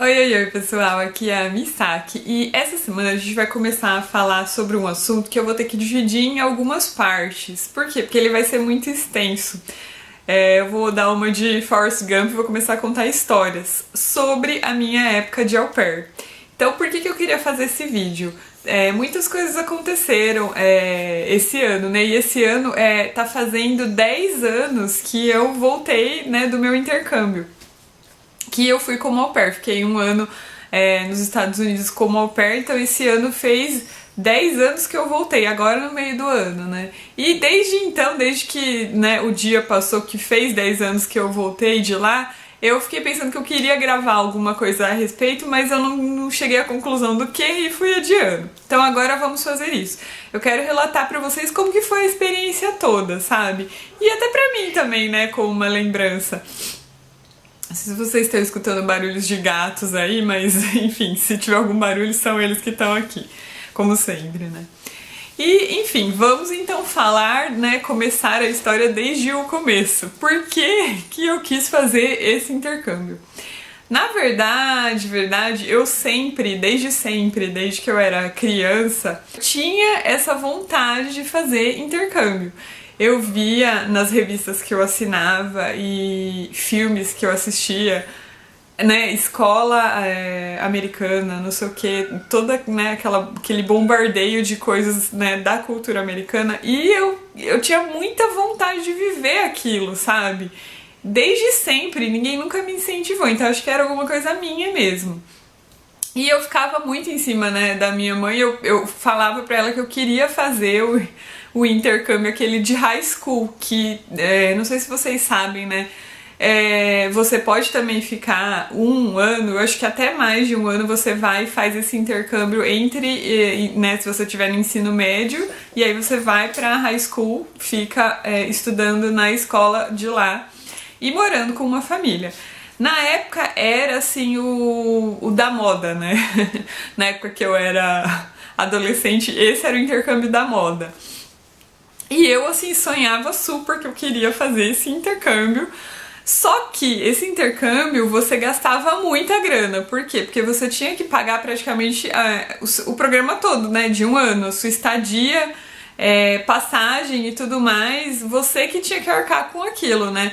Oi, pessoal, aqui é a Misaki e essa semana a gente vai começar a falar sobre um assunto que eu vou ter que dividir em algumas partes. Por quê? Porque ele vai ser muito extenso. Eu vou dar uma de Forrest Gump e vou começar a contar histórias sobre a minha época de au pair. Então, por que eu queria fazer esse vídeo? Muitas coisas aconteceram esse ano, né? E esse ano tá fazendo 10 anos que eu voltei, né, do meu intercâmbio. Que eu fui como au pair, fiquei um ano nos Estados Unidos como au pair, então esse ano fez 10 anos que eu voltei, agora no meio do ano, né? E desde então, desde que, né, o dia passou que fez 10 anos que eu voltei de lá, eu fiquei pensando que eu queria gravar alguma coisa a respeito, mas eu não cheguei à conclusão do que e fui adiando. Então agora vamos fazer isso. Eu quero relatar pra vocês como que foi a experiência toda, sabe? E até pra mim também, né, como uma lembrança. Se vocês estão escutando barulhos de gatos aí, mas enfim, se tiver algum barulho, são eles que estão aqui, como sempre, né? E, enfim, vamos então falar, né, começar a história desde o começo. Por que eu quis fazer esse intercâmbio? Na verdade, eu desde que eu era criança, tinha essa vontade de fazer intercâmbio. Eu via nas revistas que eu assinava e filmes que eu assistia, né, escola americana, não sei o que, toda, né, aquele bombardeio de coisas, né, da cultura americana, e eu tinha muita vontade de viver aquilo, sabe? Desde sempre, ninguém nunca me incentivou, então acho que era alguma coisa minha mesmo. E eu ficava muito em cima, né, da minha mãe, eu falava pra ela que eu queria fazer o intercâmbio, aquele de high school, que não sei se vocês sabem, né, você pode também ficar um ano, eu acho que até mais de um ano você vai e faz esse intercâmbio entre, né, se você estiver no ensino médio, e aí você vai pra high school, fica estudando na escola de lá e morando com uma família. Na época era assim o da moda, né? Na época que eu era adolescente, esse era o intercâmbio da moda. E eu assim sonhava super que eu queria fazer esse intercâmbio. Só que esse intercâmbio você gastava muita grana. Por quê? Porque você tinha que pagar praticamente o programa todo, né? De um ano, a sua estadia, passagem e tudo mais, você que tinha que arcar com aquilo, né?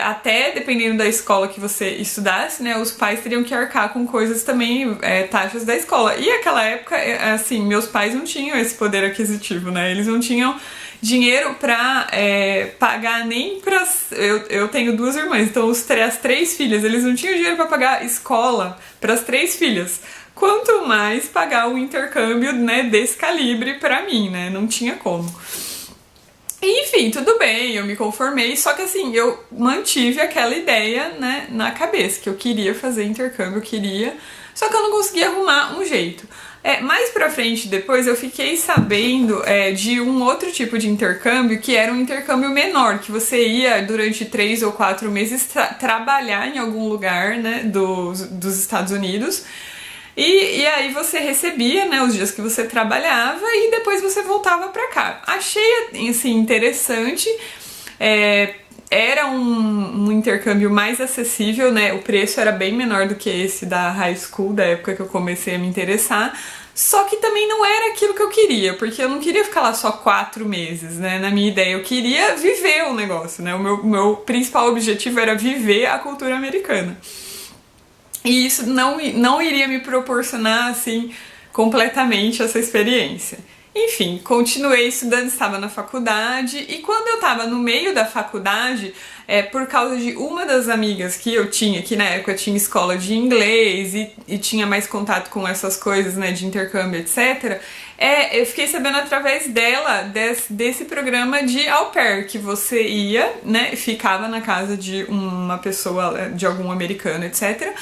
Até dependendo da escola que você estudasse, né, os pais teriam que arcar com coisas também, taxas da escola. E naquela época, assim, meus pais não tinham esse poder aquisitivo, né, eles não tinham dinheiro pra pagar nem pra... Eu tenho duas irmãs, então as três filhas, eles não tinham dinheiro pra pagar escola pras três filhas. Quanto mais pagar um intercâmbio, né, desse calibre pra mim, né, não tinha como. Enfim, tudo bem, eu me conformei, só que assim, eu mantive aquela ideia, né, na cabeça, que eu queria fazer intercâmbio, só que eu não conseguia arrumar um jeito. Mais pra frente, depois, eu fiquei sabendo de um outro tipo de intercâmbio, que era um intercâmbio menor, que você ia durante 3 ou 4 meses trabalhar em algum lugar, né, dos Estados Unidos, e aí você recebia, né, os dias que você trabalhava e depois você voltava pra cá. Achei, assim, interessante, era um intercâmbio mais acessível, né, o preço era bem menor do que esse da high school, da época que eu comecei a me interessar, só que também não era aquilo que eu queria, porque eu não queria ficar lá só 4 meses, né, na minha ideia, eu queria viver o negócio, né, o meu principal objetivo era viver a cultura americana. E isso não iria me proporcionar, assim, completamente essa experiência. Enfim, continuei estudando, estava na faculdade, e quando eu estava no meio da faculdade, por causa de uma das amigas que eu tinha, que na época tinha escola de inglês e tinha mais contato com essas coisas, né, de intercâmbio, etc., eu fiquei sabendo através dela desse programa de au pair, que você ia, né, ficava na casa de uma pessoa, de algum americano, etc.,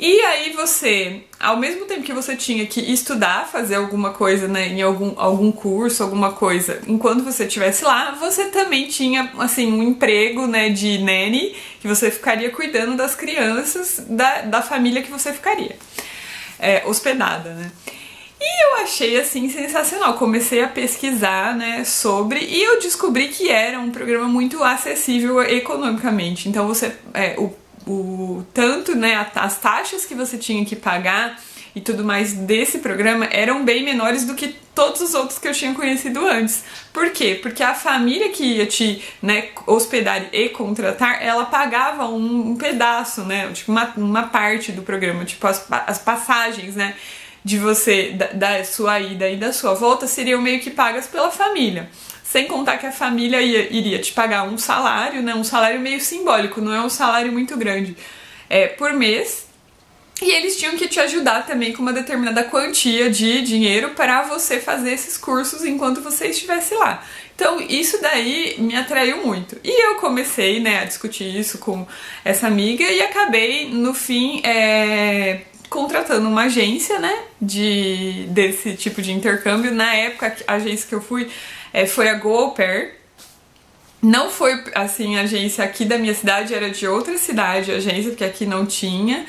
e aí você, ao mesmo tempo que você tinha que estudar, fazer alguma coisa, né, em algum curso, alguma coisa, enquanto você estivesse lá, você também tinha, assim, um emprego, né, de nanny, que você ficaria cuidando das crianças da família que você ficaria hospedada, né. E eu achei, assim, sensacional. Comecei a pesquisar, né, sobre, e eu descobri que era um programa muito acessível economicamente. Então você, tanto, né, as taxas que você tinha que pagar e tudo mais desse programa eram bem menores do que todos os outros que eu tinha conhecido antes. Por quê? Porque a família que ia te, né, hospedar e contratar, ela pagava um pedaço, né, tipo uma parte do programa, tipo as passagens, né, de você, da sua ida e da sua volta seriam meio que pagas pela família. Sem contar que a família iria te pagar um salário, né, um salário meio simbólico, não é um salário muito grande, por mês. E eles tinham que te ajudar também com uma determinada quantia de dinheiro para você fazer esses cursos enquanto você estivesse lá. Então isso daí me atraiu muito. E eu comecei, né, a discutir isso com essa amiga e acabei, no fim, contratando uma agência, né, desse tipo de intercâmbio. Na época, a agência que eu fui foi a Go Au Pair. Não foi, assim, a agência aqui da minha cidade, era de outra cidade a agência, porque aqui não tinha.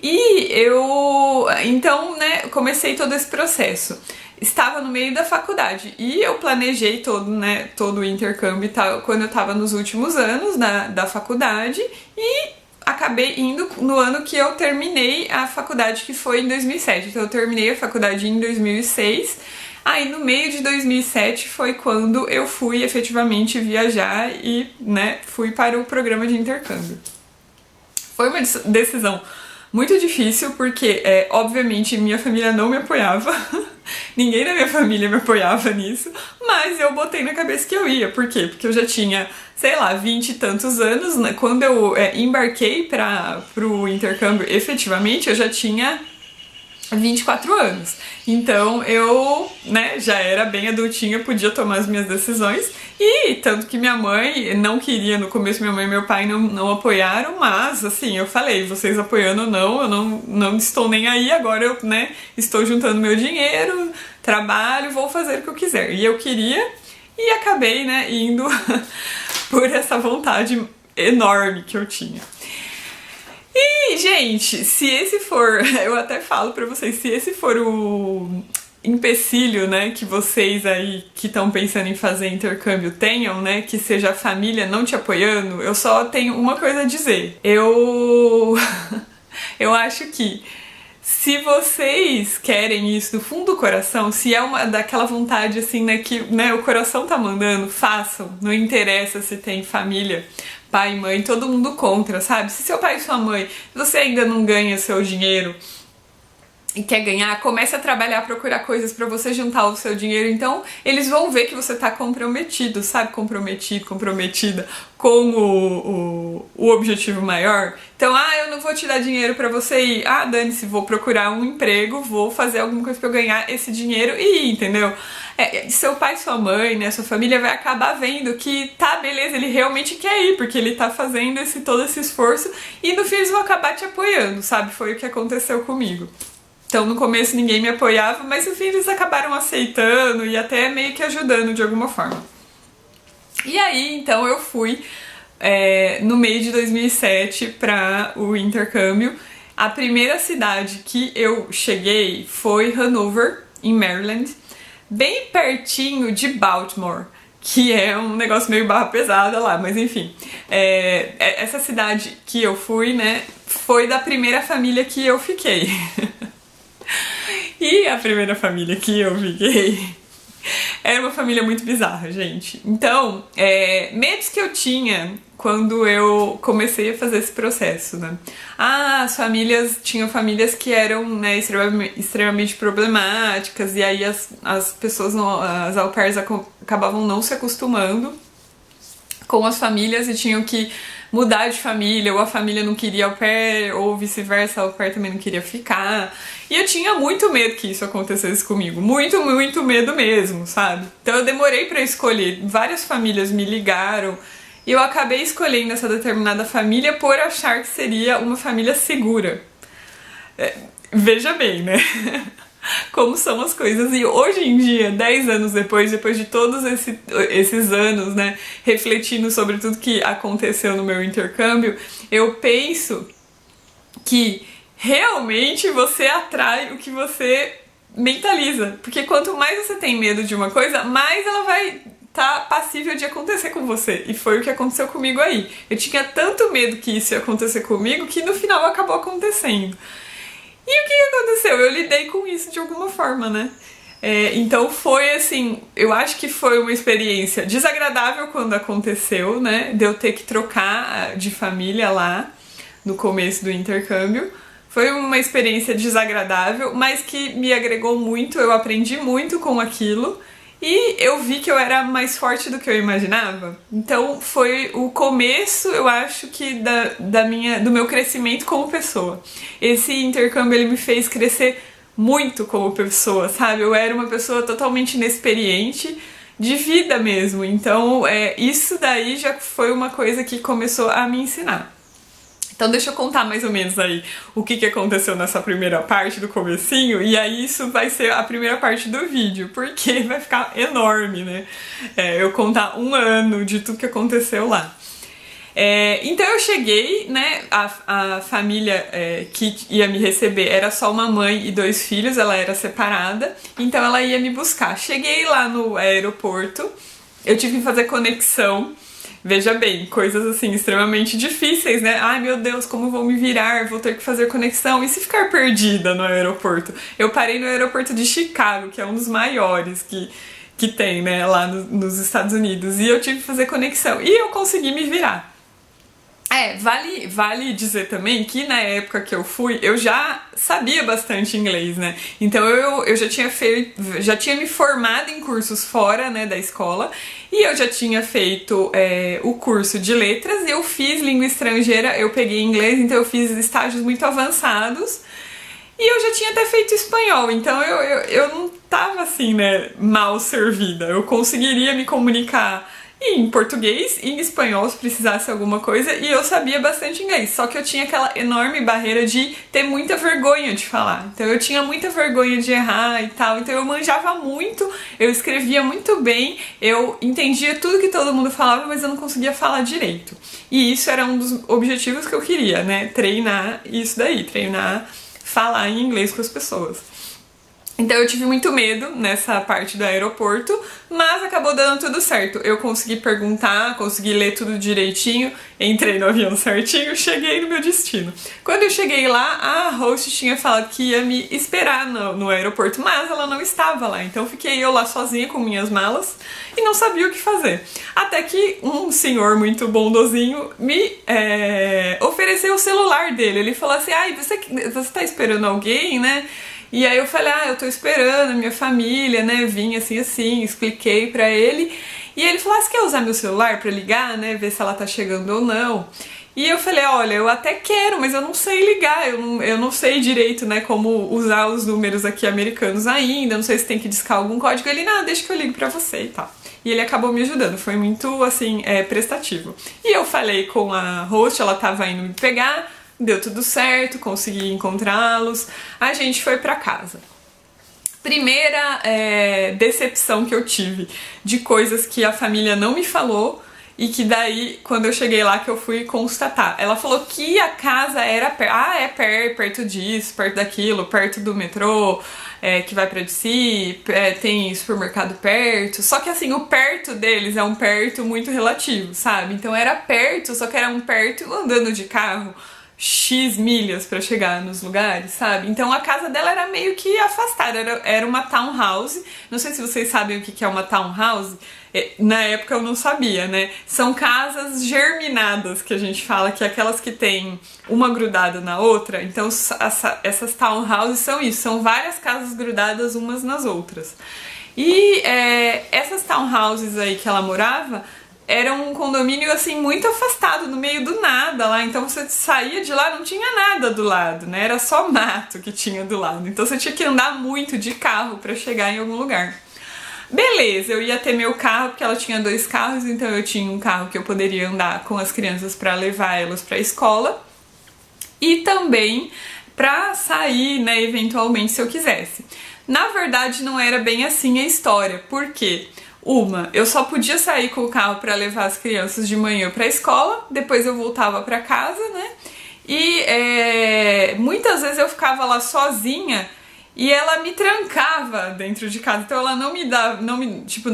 E eu, então, né, comecei todo esse processo. Estava no meio da faculdade e eu planejei todo o intercâmbio e tal, quando eu estava nos últimos anos da faculdade, e acabei indo no ano que eu terminei a faculdade, que foi em 2007. Então eu terminei a faculdade em 2006. Aí no meio de 2007 foi quando eu fui efetivamente viajar e, né, fui para o programa de intercâmbio. Foi uma decisão muito difícil, porque, obviamente, minha família não me apoiava, ninguém da minha família me apoiava nisso, mas eu botei na cabeça que eu ia. Por quê? Porque eu já tinha, sei lá, 20 e tantos anos, né? Quando eu embarquei para o intercâmbio, efetivamente, eu já tinha 24 anos. Então eu, né, já era bem adultinha, podia tomar as minhas decisões. E tanto que minha mãe não queria, no começo minha mãe e meu pai não apoiaram, mas assim, eu falei, vocês apoiando ou não, eu não estou nem aí, agora eu, né, estou juntando meu dinheiro, trabalho, vou fazer o que eu quiser. E eu queria, e acabei, né, indo por essa vontade enorme que eu tinha. E, gente, se esse for, eu até falo pra vocês, se esse for o empecilho, né, que vocês aí que estão pensando em fazer intercâmbio tenham, né, que seja a família não te apoiando, eu só tenho uma coisa a dizer. Eu acho que se vocês querem isso do fundo do coração, se é uma daquela vontade assim, né, que, né, o coração tá mandando, façam. Não interessa se tem família, pai, mãe, todo mundo contra, sabe? Se seu pai e sua mãe, você ainda não ganha seu dinheiro e quer ganhar, comece a trabalhar, procurar coisas pra você juntar o seu dinheiro. Então eles vão ver que você tá comprometido, sabe? Comprometida com o objetivo maior. Então, eu não vou te dar dinheiro pra você ir. Dane-se, vou procurar um emprego, vou fazer alguma coisa pra eu ganhar esse dinheiro e ir, entendeu? Seu pai, sua mãe, né, sua família vai acabar vendo que tá, beleza, ele realmente quer ir, porque ele tá fazendo todo esse esforço, e no fim eles vão acabar te apoiando, sabe? Foi o que aconteceu comigo. Então no começo ninguém me apoiava, mas no fim eles acabaram aceitando e até meio que ajudando de alguma forma. E aí então eu fui no meio de 2007 para o intercâmbio. A primeira cidade que eu cheguei foi Hanover, em Maryland, bem pertinho de Baltimore, que é um negócio meio barra pesada lá, mas enfim. Essa cidade que eu fui, né, foi da primeira família que eu fiquei. E a primeira família que eu fiquei era uma família muito bizarra, gente. Então, medos que eu tinha quando eu comecei a fazer esse processo, né? Tinham famílias que eram, né, extremamente problemáticas, e aí as pessoas, as au pairs acabavam não se acostumando com as famílias e tinham que mudar de família, ou a família não queria au pair, ou vice-versa, a au pair também não queria ficar. E eu tinha muito medo que isso acontecesse comigo, muito, muito medo mesmo, sabe? Então eu demorei pra escolher, várias famílias me ligaram, e eu acabei escolhendo essa determinada família por achar que seria uma família segura. Veja bem, né? Como são as coisas. E hoje em dia, 10 anos depois de todos esses anos, né, refletindo sobre tudo que aconteceu no meu intercâmbio, eu penso que realmente você atrai o que você mentaliza. Porque quanto mais você tem medo de uma coisa, mais ela vai tá passível de acontecer com você. E foi o que aconteceu comigo aí. Eu tinha tanto medo que isso ia acontecer comigo que no final acabou acontecendo. E o que aconteceu? Eu lidei com isso de alguma forma, né? Então foi assim, eu acho que foi uma experiência desagradável quando aconteceu, né? De eu ter que trocar de família lá no começo do intercâmbio. Foi uma experiência desagradável, mas que me agregou muito, eu aprendi muito com aquilo e eu vi que eu era mais forte do que eu imaginava. Então foi o começo, eu acho que do meu crescimento como pessoa. Esse intercâmbio ele me fez crescer muito como pessoa, sabe? Eu era uma pessoa totalmente inexperiente de vida mesmo. Então isso daí já foi uma coisa que começou a me ensinar. Então deixa eu contar mais ou menos aí o que aconteceu nessa primeira parte do comecinho, e aí isso vai ser a primeira parte do vídeo, porque vai ficar enorme, né? Eu contar um ano de tudo que aconteceu lá. Então eu cheguei, né, a família que ia me receber era só uma mãe e 2 filhos, ela era separada, então ela ia me buscar. Cheguei lá no aeroporto, eu tive que fazer conexão. Veja bem, coisas assim extremamente difíceis, né? Ai meu Deus, como vou me virar? Vou ter que fazer conexão. E se ficar perdida no aeroporto? Eu parei no aeroporto de Chicago, que é um dos maiores que tem, né, lá nos Estados Unidos. E eu tive que fazer conexão. E eu consegui me virar. Vale dizer também que na época que eu fui, eu já sabia bastante inglês, né? Então eu já tinha me formado em cursos fora, né, da escola, e eu já tinha feito o curso de letras, e eu fiz língua estrangeira, eu peguei inglês, então eu fiz estágios muito avançados, e eu já tinha até feito espanhol, então eu não tava assim, né, mal servida, eu conseguiria me comunicar em português e em espanhol se precisasse alguma coisa, e eu sabia bastante inglês, só que eu tinha aquela enorme barreira de ter muita vergonha de falar, então eu tinha muita vergonha de errar e tal, então eu manjava muito, eu escrevia muito bem, eu entendia tudo que todo mundo falava, mas eu não conseguia falar direito, e isso era um dos objetivos que eu queria, né, treinar isso daí, treinar falar em inglês com as pessoas. Então eu tive muito medo nessa parte do aeroporto, mas acabou dando tudo certo. Eu consegui perguntar, consegui ler tudo direitinho, entrei no avião certinho, cheguei no meu destino. Quando eu cheguei lá, a host tinha falado que ia me esperar no aeroporto, mas ela não estava lá. Então fiquei eu lá sozinha com minhas malas e não sabia o que fazer. Até que um senhor muito bondosinho me ofereceu o celular dele. Ele falou assim, você tá esperando alguém, né? E aí eu falei, eu tô esperando a minha família, né, vim assim, expliquei pra ele. E ele falou, você quer usar meu celular pra ligar, né, ver se ela tá chegando ou não? E eu falei, olha, eu até quero, mas eu não sei ligar, eu não sei direito, né, como usar os números aqui americanos ainda, não sei se tem que discar algum código. Ele, não, deixa que eu ligo pra você e tal. E ele acabou me ajudando, foi muito, assim, prestativo. E eu falei com a host, ela tava indo me pegar, deu tudo certo, consegui encontrá-los, a gente foi pra casa. Primeira decepção que eu tive de coisas que a família não me falou e que daí, quando eu cheguei lá, que eu fui constatar. Ela falou que a casa era perto disso, perto daquilo, perto do metrô, que vai pra DC, tem supermercado perto, só que assim, o perto deles é um perto muito relativo, sabe? Então era perto, só que era um perto andando de carro, X milhas pra chegar nos lugares, sabe? Então a casa dela era meio que afastada, era uma townhouse. Não sei se vocês sabem o que é uma townhouse. Na época eu não sabia, né? São casas germinadas, que a gente fala, que é aquelas que tem uma grudada na outra. Então essas townhouses são isso, são várias casas grudadas umas nas outras. E essas townhouses aí que ela morava era um condomínio assim muito afastado, no meio do nada lá, então você saía de lá, não tinha nada do lado, né? Era só mato que tinha do lado, então você tinha que andar muito de carro pra chegar em algum lugar. Beleza, eu ia ter meu carro, porque ela tinha 2 carros, então eu tinha um carro que eu poderia andar com as crianças pra levar elas pra escola e também pra sair, né, eventualmente se eu quisesse. Na verdade não era bem assim a história, por quê? Eu só podia sair com o carro para levar as crianças de manhã para a escola, depois eu voltava para casa, né? E muitas vezes eu ficava lá sozinha E ela me trancava dentro de casa, então ela não me dava, não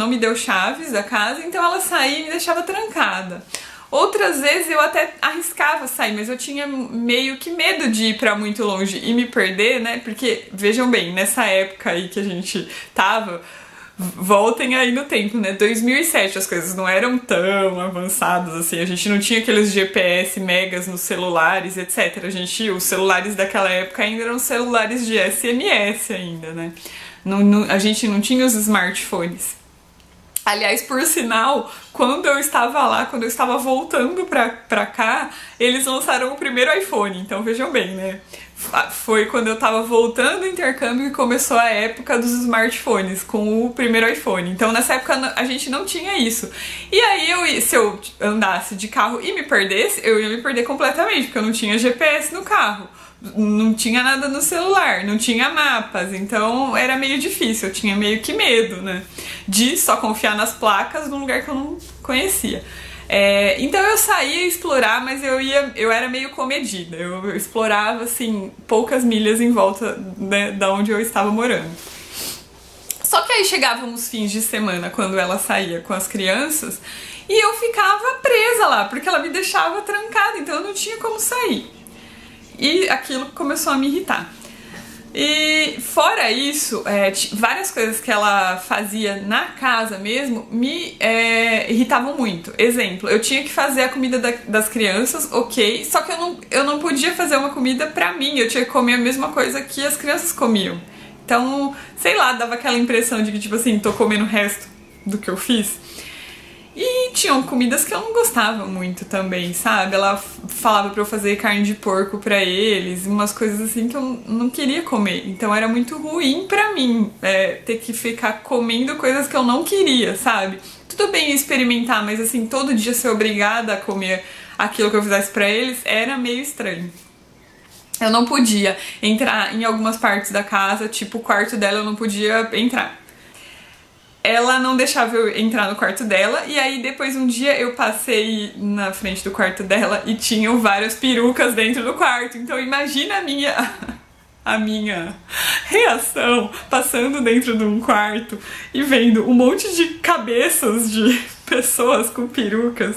me deu chaves da casa, então ela saía e me deixava trancada. Outras vezes eu até arriscava sair, mas eu tinha meio que medo de ir pra muito longe e me perder, né? Porque, vejam bem, nessa época aí que a gente tava, voltem aí no tempo, né? 2007 as coisas não eram tão avançadas assim, a gente não tinha aqueles GPS megas nos celulares, etc. Os celulares daquela época ainda eram celulares de SMS ainda, né? A gente não tinha os smartphones. Aliás, por sinal, quando eu estava lá, quando eu estava voltando pra cá, eles lançaram o primeiro iPhone, então vejam bem, né? Foi quando eu tava voltando do intercâmbio que começou a época dos smartphones, com o primeiro iPhone. Então nessa época a gente não tinha isso. E aí, se eu andasse de carro e me perdesse, eu ia me perder completamente, porque eu não tinha GPS no carro. Não tinha nada no celular, não tinha mapas, então era meio difícil, eu tinha meio que medo, né? De só confiar nas placas num lugar que eu não conhecia. Então eu saía explorar, mas eu era meio comedida, eu explorava assim poucas milhas em volta, né, da onde eu estava morando. Só que aí chegavam os fins de semana quando ela saía com as crianças e eu ficava presa lá, porque ela me deixava trancada, então eu não tinha como sair. E aquilo começou a me irritar. E fora isso, várias coisas que ela fazia na casa mesmo me irritavam muito. Exemplo, eu tinha que fazer a comida das crianças, ok, só que eu não podia fazer uma comida pra mim, eu tinha que comer a mesma coisa que as crianças comiam. Então, sei lá, dava aquela impressão de que, tipo assim, tô comendo o resto do que eu fiz. E tinham comidas que eu não gostava muito também, sabe? Ela falava pra eu fazer carne de porco pra eles, umas coisas assim que eu não queria comer. Então era muito ruim pra mim ter que ficar comendo coisas que eu não queria, sabe? Tudo bem experimentar, mas assim, todo dia ser obrigada a comer aquilo que eu fizesse pra eles era meio estranho. Eu não podia entrar em algumas partes da casa, tipo o quarto dela eu não podia entrar. Ela não deixava eu entrar no quarto dela, e aí depois um dia eu passei na frente do quarto dela e tinham várias perucas dentro do quarto. Então imagina a minha reação passando dentro de um quarto e vendo um monte de cabeças de pessoas com perucas.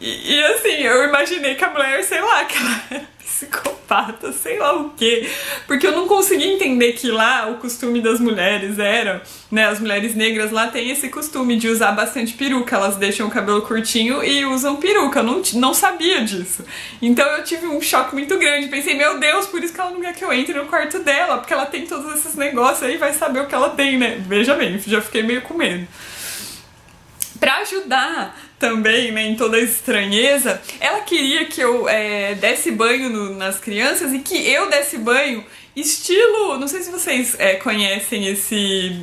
E assim, eu imaginei que a mulher, sei lá, que ela era psicopata, sei lá o quê. Porque eu não conseguia entender que lá o costume das mulheres era, né, as mulheres negras lá têm esse costume de usar bastante peruca, elas deixam o cabelo curtinho e usam peruca, eu não sabia disso. Então eu tive um choque muito grande, pensei, meu Deus, por isso que ela não quer que eu entre no quarto dela, porque ela tem todos esses negócios aí, vai saber o que ela tem, né? Veja bem, já fiquei meio com medo. Pra ajudar também, né, em toda a estranheza, ela queria que eu desse banho nas crianças e que eu desse banho estilo... Não sei se vocês conhecem esse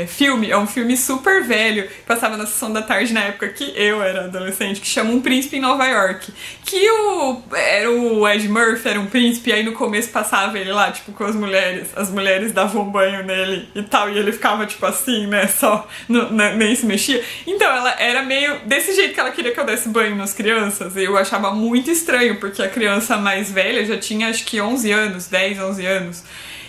filme, é um filme super velho, que passava na sessão da tarde na época que eu era adolescente, que chama Um Príncipe em Nova York. Que era o Ed Murphy, era um príncipe, e aí no começo passava ele lá, tipo, com as mulheres davam banho nele e tal, e ele ficava, tipo assim, né, só, nem se mexia. Então ela era meio desse jeito que ela queria que eu desse banho nas crianças, e eu achava muito estranho, porque a criança mais velha já tinha, acho que 11 anos, 10, 11 anos,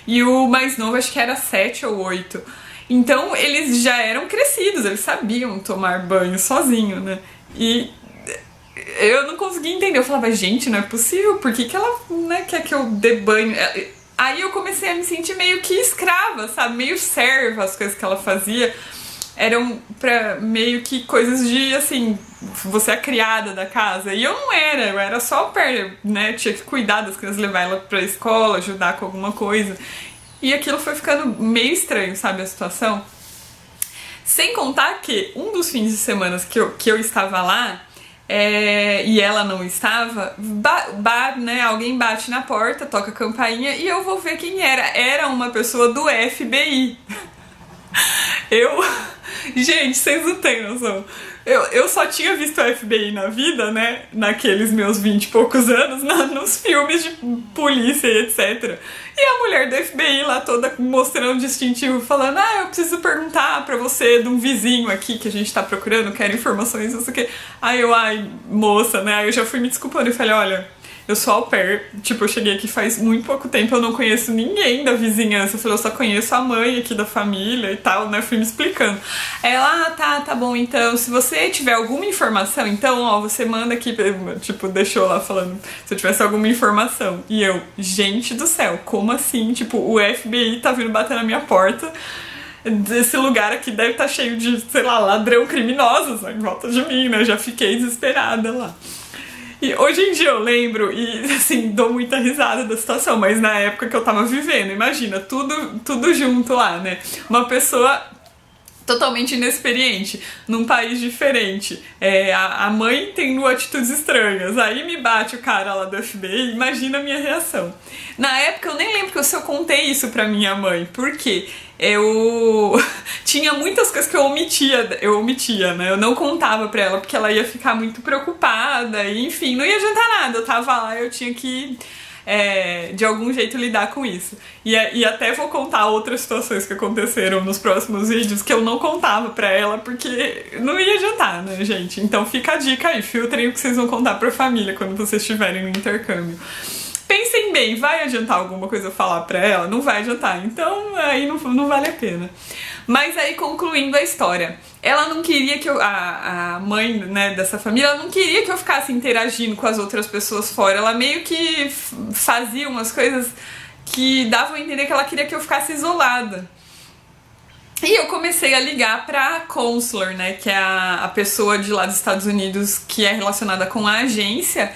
e o mais novo acho que era 7 ou 8. Então eles já eram crescidos, eles sabiam tomar banho sozinho, né? E eu não conseguia entender, eu falava, gente, não é possível, por que ela, né, quer que eu dê banho? Aí eu comecei a me sentir meio que escrava, sabe? Meio serva, as coisas que ela fazia eram meio que coisas de, assim, você é a criada da casa. E eu não era, eu era só né? Tinha que cuidar das crianças, levar ela pra escola, ajudar com alguma coisa. E aquilo foi ficando meio estranho, sabe, a situação? Sem contar que um dos fins de semana que eu estava lá, e ela não estava, né, alguém bate na porta, toca a campainha e eu vou ver quem era. Era uma pessoa do FBI. Gente, vocês não têm noção. Eu só tinha visto o FBI na vida, né? Naqueles meus 20 e poucos anos, nos filmes de polícia e etc. E a mulher do FBI lá toda mostrando distintivo, falando, eu preciso perguntar pra você de um vizinho aqui que a gente tá procurando, quero informações, não sei o que. Aí moça, né? Aí eu já fui me desculpando e falei, olha, eu sou au pair, tipo, eu cheguei aqui faz muito pouco tempo, eu não conheço ninguém da vizinhança. Eu falei, eu só conheço a mãe aqui da família e tal, né? Fui me explicando. Ela, tá bom, então, se você tiver alguma informação, então, ó, você manda aqui, tipo, deixou lá falando, se eu tivesse alguma informação. E eu, gente do céu, como assim? Tipo, o FBI tá vindo bater na minha porta. Esse lugar aqui deve estar cheio de, sei lá, ladrão, criminosos, né, em volta de mim, né? Eu já fiquei desesperada lá. E hoje em dia eu lembro e, assim, dou muita risada da situação, mas na época que eu tava vivendo, imagina, tudo junto lá, né? Uma pessoa totalmente inexperiente, num país diferente, a mãe tendo atitudes estranhas, aí me bate o cara lá do FBI, imagina a minha reação. Na época eu nem lembro se eu contei isso pra minha mãe, porque eu tinha muitas coisas que eu omitia, né? Eu não contava pra ela porque ela ia ficar muito preocupada e, enfim, não ia adiantar nada. Eu tava lá, eu tinha que de algum jeito lidar com isso. E até vou contar outras situações que aconteceram nos próximos vídeos que eu não contava pra ela porque não ia adiantar, né, gente? Então fica a dica aí, filtrem o que vocês vão contar pra família quando vocês estiverem no intercâmbio. Pensem bem, vai adiantar alguma coisa eu falar pra ela? Não vai adiantar, então aí não vale a pena. Mas aí, concluindo a história, ela não queria que a mãe, né, dessa família, ela não queria que eu ficasse interagindo com as outras pessoas fora. Ela meio que fazia umas coisas que davam a entender que ela queria que eu ficasse isolada. E eu comecei a ligar pra consular, né, que é a pessoa de lá dos Estados Unidos que é relacionada com a agência,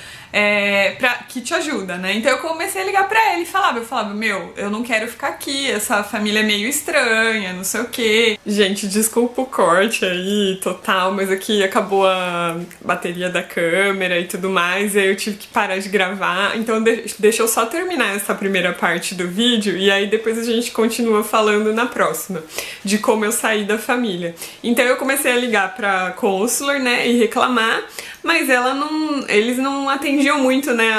que te ajuda, né? Então eu comecei a ligar pra ele e eu falava, meu, eu não quero ficar aqui, essa família é meio estranha, não sei o quê. Gente, desculpa o corte aí, total, mas aqui acabou a bateria da câmera e tudo mais, e aí eu tive que parar de gravar, então deixa eu só terminar essa primeira parte do vídeo, e aí depois a gente continua falando na próxima, de como eu saí da família. Então eu comecei a ligar pra consular, né, e reclamar, mas eles não atendiam muito, né,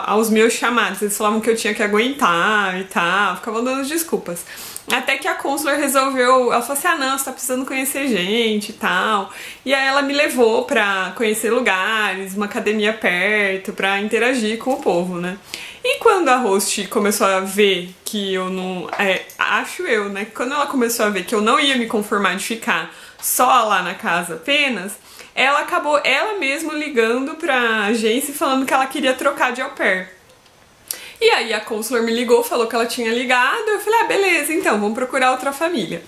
aos meus chamados. Eles falavam que eu tinha que aguentar e tal, ficavam dando desculpas. Até que a consular resolveu, ela falou assim, não, você tá precisando conhecer gente e tal. E aí ela me levou pra conhecer lugares, uma academia perto, pra interagir com o povo, né. E quando a host começou a ver que eu não... acho eu, né, quando ela começou a ver que eu não ia me conformar de ficar só lá na casa apenas, ela acabou ela mesma ligando pra agência e falando que ela queria trocar de au pair. E aí a consular me ligou, falou que ela tinha ligado, eu falei, beleza, então, vamos procurar outra família.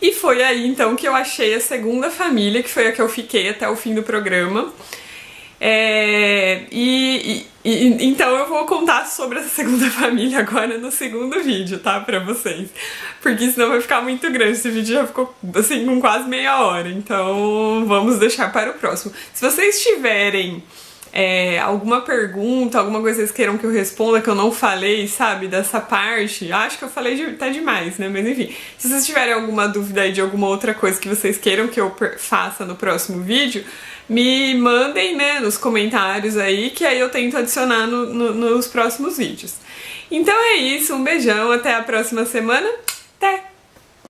E foi aí, então, que eu achei a segunda família, que foi a que eu fiquei até o fim do programa. Então eu vou contar sobre essa segunda família agora no segundo vídeo, tá? Pra vocês. Porque senão vai ficar muito grande. Esse vídeo já ficou, assim, com quase meia hora. Então vamos deixar para o próximo. Se vocês tiverem alguma pergunta, alguma coisa que vocês queiram que eu responda, que eu não falei, sabe, dessa parte, acho que eu falei até demais, né, mas enfim, se vocês tiverem alguma dúvida aí de alguma outra coisa que vocês queiram que eu faça no próximo vídeo, me mandem, né, nos comentários aí, que aí eu tento adicionar nos próximos vídeos. Então é isso, um beijão, até a próxima semana, até!